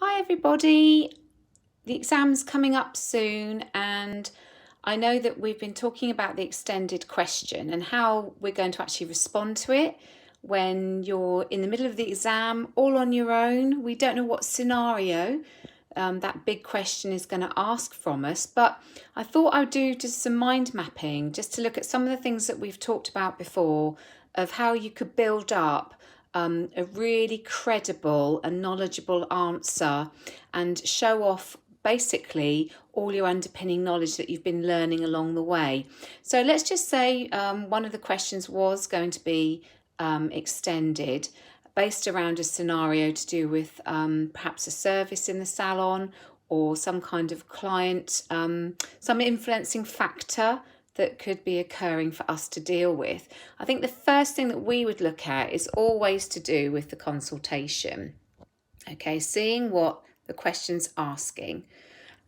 Hi everybody, the exam's coming up soon and I know that we've been talking about the extended question and how we're going to actually respond to it when you're in the middle of the exam all on your own. We don't know what scenario that big question is going to ask from us, but I thought I'd do just some mind mapping just to look at some of the things that we've talked about before of how you could build up a really credible and knowledgeable answer and show off basically all your underpinning knowledge that you've been learning along the way. So let's just say one of the questions was going to be extended based around a scenario to do with perhaps a service in the salon or some kind of client, some influencing factor that could be occurring for us to deal with. I think the first thing that we would look at is always to do with the consultation. Okay, seeing what the question's asking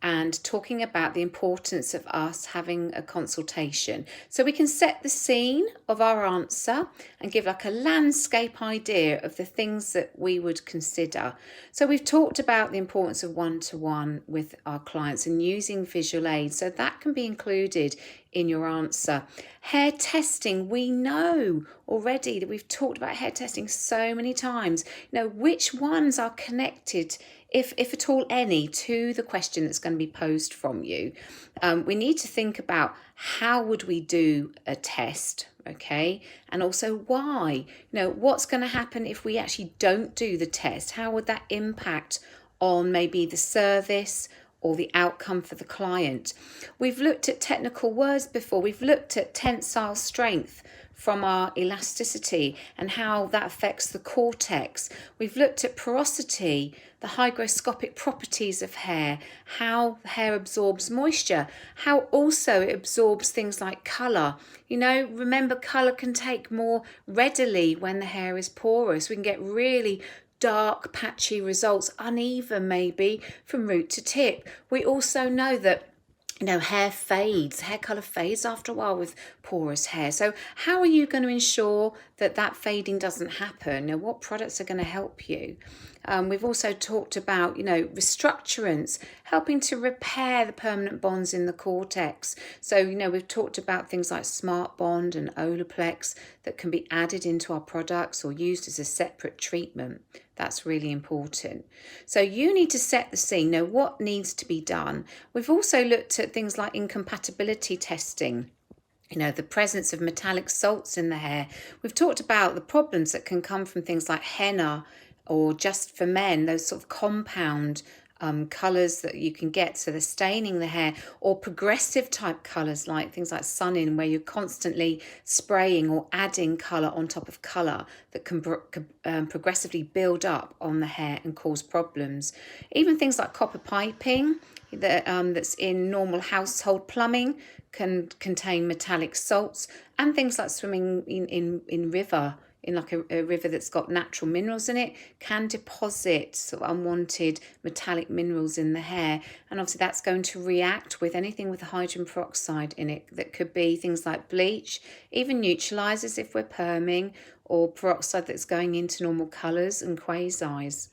and talking about the importance of us having a consultation. So we can set the scene of our answer and give like a landscape idea of the things that we would consider. So we've talked about the importance of one-to-one with our clients and using visual aids. So that can be included in your answer. Hair testing, we know already that we've talked about hair testing so many times. You know, which ones are connected, if at all any, to the question that's going to be posed from you. We need to think about how would we do a test, okay? And also why. You know, what's going to happen if we actually don't do the test? How would that impact on maybe the service or the outcome for the client? We've looked at technical words before. We've looked at tensile strength from our elasticity and how that affects the cortex. We've looked at porosity, the hygroscopic properties of hair, how hair absorbs moisture, how also it absorbs things like colour. You know, remember, colour can take more readily when the hair is porous. We can get really dark, patchy results, uneven maybe from root to tip. We also know that hair fades, hair colour fades after a while with porous hair. So how are you going to ensure that that fading doesn't happen? Now, what products are going to help you? We've also talked about, restructurants, helping to repair the permanent bonds in the cortex. So, we've talked about things like Smart Bond and Olaplex that can be added into our products or used as a separate treatment. That's really important. So you need to set the scene, know what needs to be done. We've also looked at things like incompatibility testing. The presence of metallic salts in the hair. We've talked about the problems that can come from things like henna or just for men, those sort of compound colours that you can get, so they're staining the hair, or progressive type colours like things like sun-in, where you're constantly spraying or adding colour on top of colour that can progressively build up on the hair and cause problems. Even things like copper piping that's in normal household plumbing can contain metallic salts, and things like swimming in river, in like a river that's got natural minerals in it, can deposit sort of unwanted metallic minerals in the hair. And obviously that's going to react with anything with hydrogen peroxide in it. That could be things like bleach, even neutralizers if we're perming, or peroxide that's going into normal colours and quasars.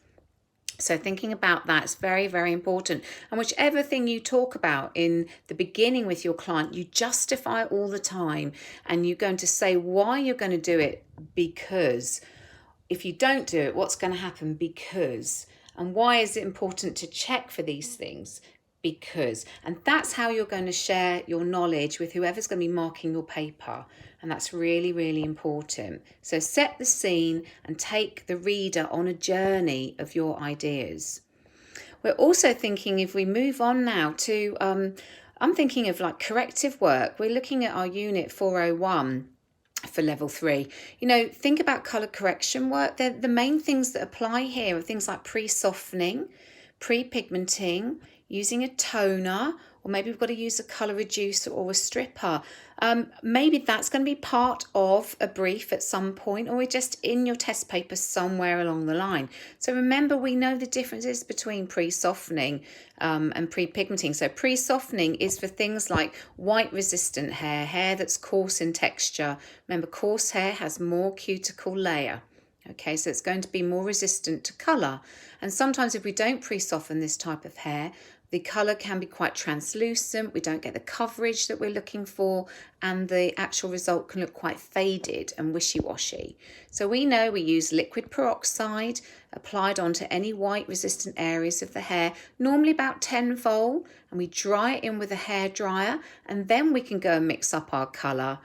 So thinking about that is very, very important. And whichever thing you talk about in the beginning with your client, you justify it all the time. And you're going to say why you're going to do it, because if you don't do it, what's going to happen? Because. And why is it important to check for these things? Because. And that's how you're going to share your knowledge with whoever's going to be marking your paper. And that's really, really important. So set the scene and take the reader on a journey of your ideas. We're also thinking, if we move on now to, I'm thinking of like corrective work. We're looking at our unit 401 for level 3. Think about colour correction work. The main things that apply here are things like pre-softening, pre-pigmenting, using a toner, or maybe we've got to use a colour reducer or a stripper. Maybe that's going to be part of a brief at some point, or we're just in your test paper somewhere along the line. So remember, we know the differences between pre-softening and pre-pigmenting. So pre-softening is for things like white resistant hair, hair that's coarse in texture. Remember, coarse hair has more cuticle layer. Okay, so it's going to be more resistant to colour. And sometimes if we don't pre-soften this type of hair, the colour can be quite translucent, we don't get the coverage that we're looking for, and the actual result can look quite faded and wishy-washy. So we know we use liquid peroxide applied onto any white resistant areas of the hair, normally about 10 vol, and we dry it in with a hairdryer, and then we can go and mix up our colour,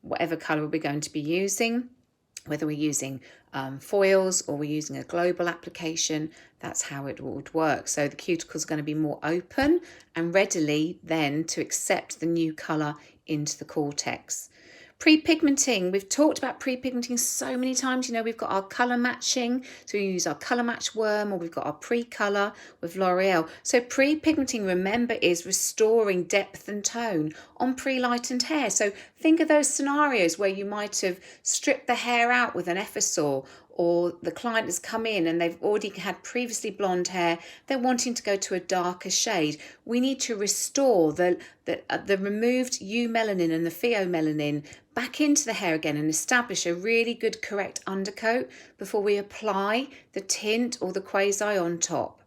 whatever colour we're going to be using. Whether we're using foils or we're using a global application, that's how it would work. So the cuticles are going to be more open and readily then to accept the new colour into the cortex. Pre-pigmenting, we've talked about pre-pigmenting so many times. You know, we've got our colour matching, so we use our colour match worm, or we've got our pre-colour with L'Oreal. So pre-pigmenting, remember, is restoring depth and tone on pre-lightened hair. So think of those scenarios where you might have stripped the hair out with an Effacor, or the client has come in and they've already had previously blonde hair, they're wanting to go to a darker shade. We need to restore the removed eumelanin and the pheomelanin back into the hair again and establish a really good correct undercoat before we apply the tint or the quasi on top.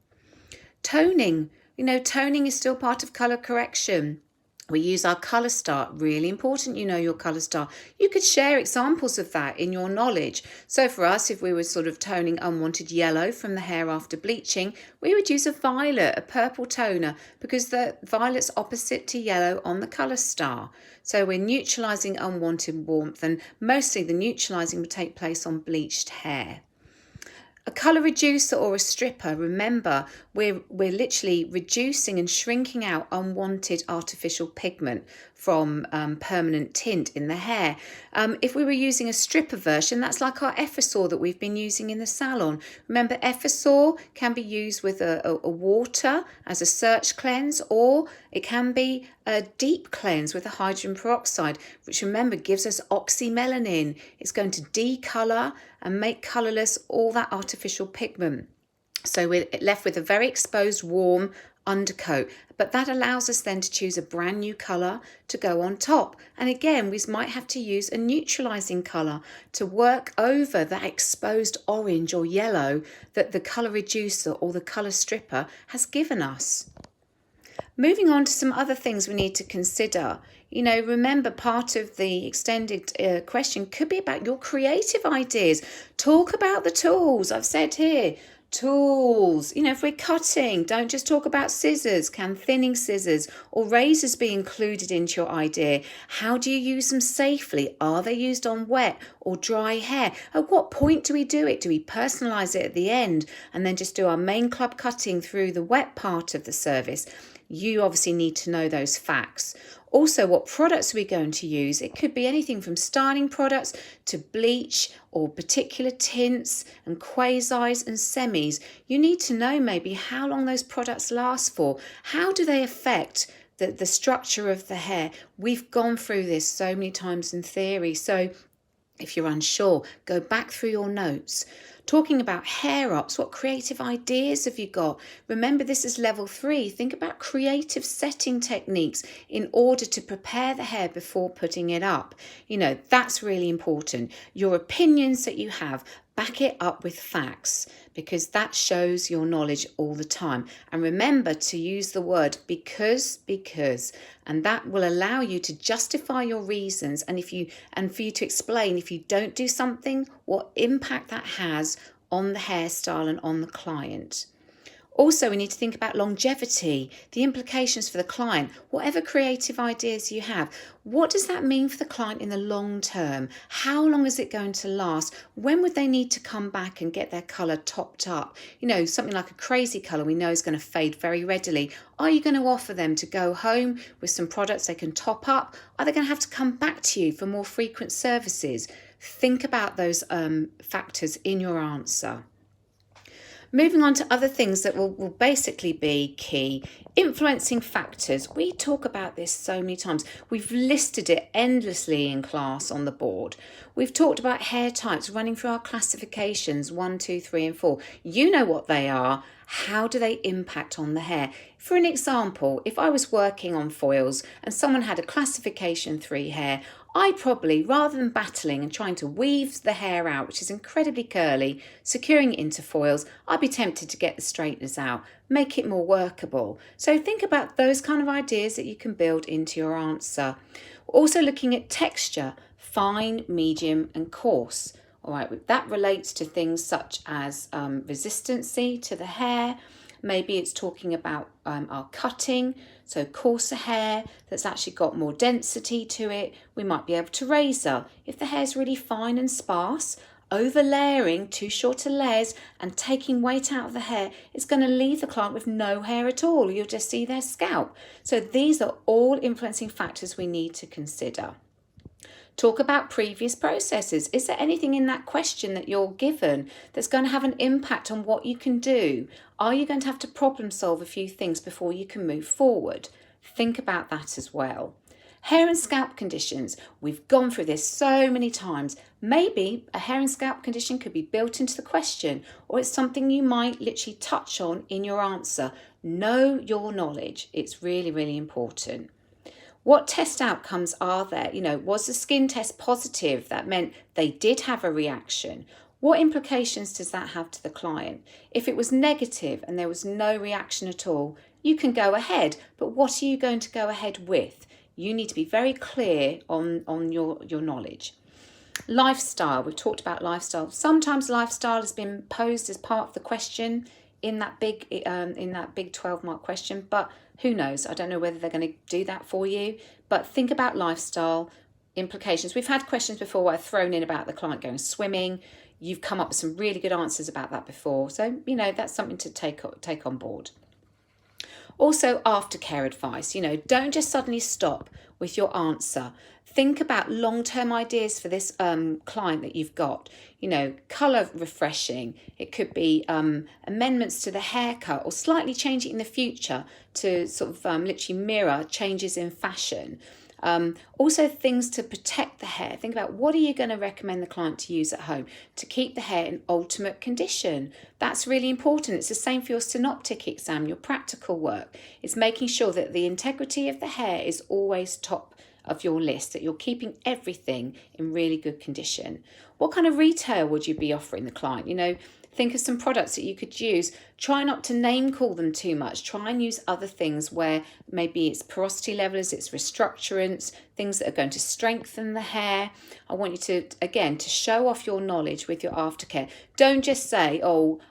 Toning, you know, toning is still part of colour correction. We use our colour star, really important you know your colour star. You could share examples of that in your knowledge. So for us, if we were sort of toning unwanted yellow from the hair after bleaching, we would use a violet, a purple toner, because the violet's opposite to yellow on the colour star. So we're neutralising unwanted warmth, and mostly the neutralising would take place on bleached hair. A colour reducer or a stripper, remember, we're literally reducing and shrinking out unwanted artificial pigment from permanent tint in the hair. If we were using a stripper version, that's like our Effacor that we've been using in the salon. Remember, Effacor can be used with a water as a search cleanse, or it can be a deep cleanse with a hydrogen peroxide, which remember gives us oxymelanin. It's going to decolour and make colourless all that artificial pigment. So we're left with a very exposed, warm undercoat, but that allows us then to choose a brand new colour to go on top. And again, we might have to use a neutralising colour to work over that exposed orange or yellow that the colour reducer or the colour stripper has given us. Moving on to some other things we need to consider. You know, remember, part of the extended question could be about your creative ideas. Talk about the tools. I've said here, tools. You know, if we're cutting, don't just talk about scissors. Can thinning scissors or razors be included into your idea? How do you use them safely? Are they used on wet or dry hair? At what point do we do it? Do we personalise it at the end and then just do our main club cutting through the wet part of the service? You obviously need to know those facts. Also, what products are we going to use? It could be anything from styling products to bleach or particular tints and quasis and semis. You need to know maybe how long those products last for. How do they affect the structure of the hair? We've gone through this so many times in theory. So if you're unsure, go back through your notes. Talking about hair ups, what creative ideas have you got? Remember, this is level 3. Think about creative setting techniques in order to prepare the hair before putting it up. You know, that's really important. Your opinions that you have, back it up with facts, because that shows your knowledge all the time. And remember to use the word because, and that will allow you to justify your reasons, and for you to explain if you don't do something, what impact that has on the hairstyle and on the client. Also, we need to think about longevity, the implications for the client, whatever creative ideas you have. What does that mean for the client in the long term? How long is it going to last? When would they need to come back and get their colour topped up? You know, something like a crazy colour we know is going to fade very readily. Are you going to offer them to go home with some products they can top up? Are they going to have to come back to you for more frequent services? Think about those factors in your answer. Moving on to other things that will basically be key. Influencing factors. We talk about this so many times. We've listed it endlessly in class on the board. We've talked about hair types running through our classifications 1, 2, 3 and 4. You know what they are. How do they impact on the hair? For an example, if I was working on foils and someone had a classification 3 hair, I probably, rather than battling and trying to weave the hair out, which is incredibly curly, securing it into foils, I'd be tempted to get the straighteners out, make it more workable. So think about those kind of ideas that you can build into your answer. Also looking at texture, fine, medium and coarse. All right, that relates to things such as resistancy to the hair. Maybe it's talking about our cutting, so coarser hair that's actually got more density to it. We might be able to razor. If the hair's really fine and sparse, over layering too shorter layers and taking weight out of the hair, it's going to leave the client with no hair at all. You'll just see their scalp. So these are all influencing factors we need to consider. Talk about previous processes. Is there anything in that question that you're given that's going to have an impact on what you can do? Are you going to have to problem solve a few things before you can move forward? Think about that as well. Hair and scalp conditions. We've gone through this so many times. Maybe a hair and scalp condition could be built into the question, or it's something you might literally touch on in your answer. Know your knowledge. It's really, really important. What test outcomes are there? Was the skin test positive? That meant they did have a reaction. What implications does that have to the client? If it was negative and there was no reaction at all, you can go ahead, but what are you going to go ahead with? You need to be very clear on your knowledge. Lifestyle, we've talked about lifestyle. Sometimes lifestyle has been posed as part of the question in that big 12-mark question, but who knows? I don't know whether they're going to do that for you, but think about lifestyle implications. We've had questions before where I've thrown in about the client going swimming. You've come up with some really good answers about that before. So, that's something to take on board. Also, aftercare advice. Don't just suddenly stop with your answer. Think about long-term ideas for this client that you've got. Colour refreshing. It could be amendments to the haircut or slightly changing in the future to sort of literally mirror changes in fashion. Also things to protect the hair. Think about what are you going to recommend the client to use at home to keep the hair in ultimate condition. That's really important. It's the same for your synoptic exam, your practical work. It's making sure that the integrity of the hair is always top of your list, that you're keeping everything in really good condition. What kind of retail would you be offering the client? Think of some products that you could use. Try not to name call them too much. Try and use other things where maybe it's porosity levels, it's restructurants, things that are going to strengthen the hair. I want you to show off your knowledge with your aftercare. Don't just say,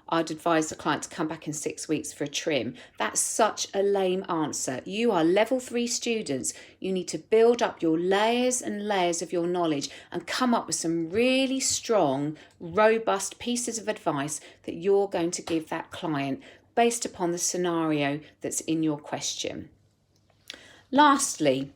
I'd advise the client to come back in 6 weeks for a trim. That's such a lame answer. You are level 3 students. You need to build up your layers and layers of your knowledge and come up with some really strong, robust pieces of advice that you're going to give that client based upon the scenario that's in your question. Lastly,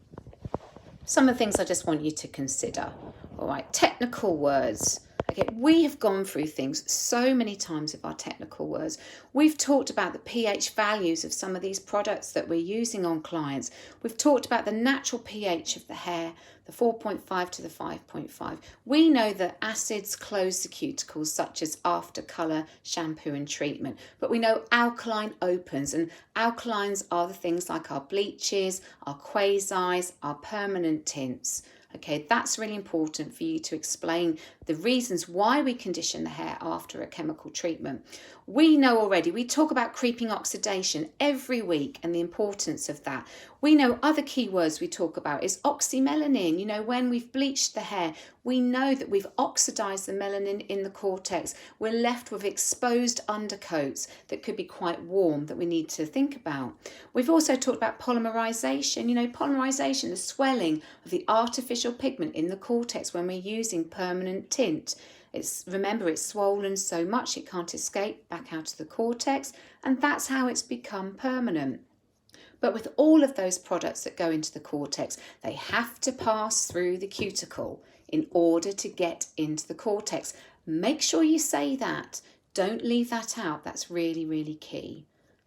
some of the things I just want you to consider. All right, technical words. Okay, we have gone through things so many times with our technical words. We've talked about the pH values of some of these products that we're using on clients. We've talked about the natural pH of the hair, the 4.5 to the 5.5. We know that acids close the cuticles, such as after colour, shampoo and treatment. But we know alkaline opens, and alkalines are the things like our bleaches, our quasis, our permanent tints. Okay, that's really important for you to explain the reasons why we condition the hair after a chemical treatment. We know already, we talk about creeping oxidation every week and the importance of that. We know other keywords we talk about is oxymelanin. When we've bleached the hair, we know that we've oxidized the melanin in the cortex. We're left with exposed undercoats that could be quite warm that we need to think about. We've also talked about polymerization. Polymerization, the swelling of the artificial pigment in the cortex when we're using permanent tint. Remember, it's swollen so much it can't escape back out of the cortex, and that's how it's become permanent. But with all of those products that go into the cortex, they have to pass through the cuticle in order to get into the cortex. Make sure you say that. Don't leave that out. That's really, really key.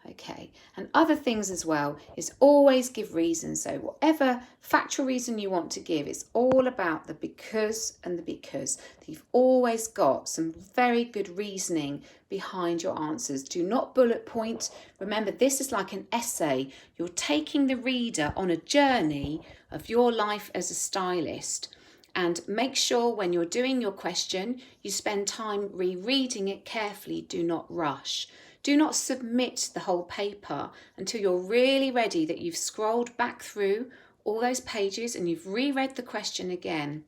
Okay, and other things as well is always give reasons. So whatever factual reason you want to give, it's all about the because and the because. You've always got some very good reasoning behind your answers. Do not bullet point. Remember, this is like an essay. You're taking the reader on a journey of your life as a stylist. And make sure when you're doing your question, you spend time rereading it carefully. Do not rush. Do not submit the whole paper until you're really ready, that you've scrolled back through all those pages and you've reread the question again.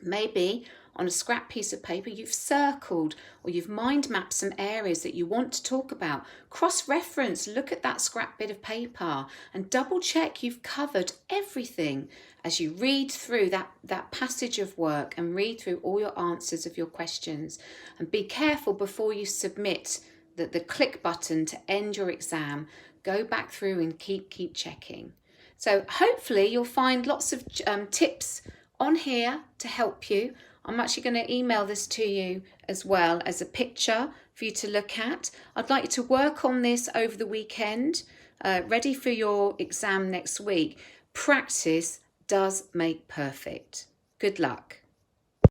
Maybe on a scrap piece of paper you've circled or you've mind mapped some areas that you want to talk about. Cross-reference, look at that scrap bit of paper and double check you've covered everything as you read through that passage of work and read through all your answers of your questions. And be careful before you submit the click button to end your exam. Go back through and keep checking. So hopefully you'll find lots of tips on here to help you. I'm actually going to email this to you as well as a picture for you to look at. I'd like you to work on this over the weekend, ready for your exam next week. Practice does make perfect. Good luck.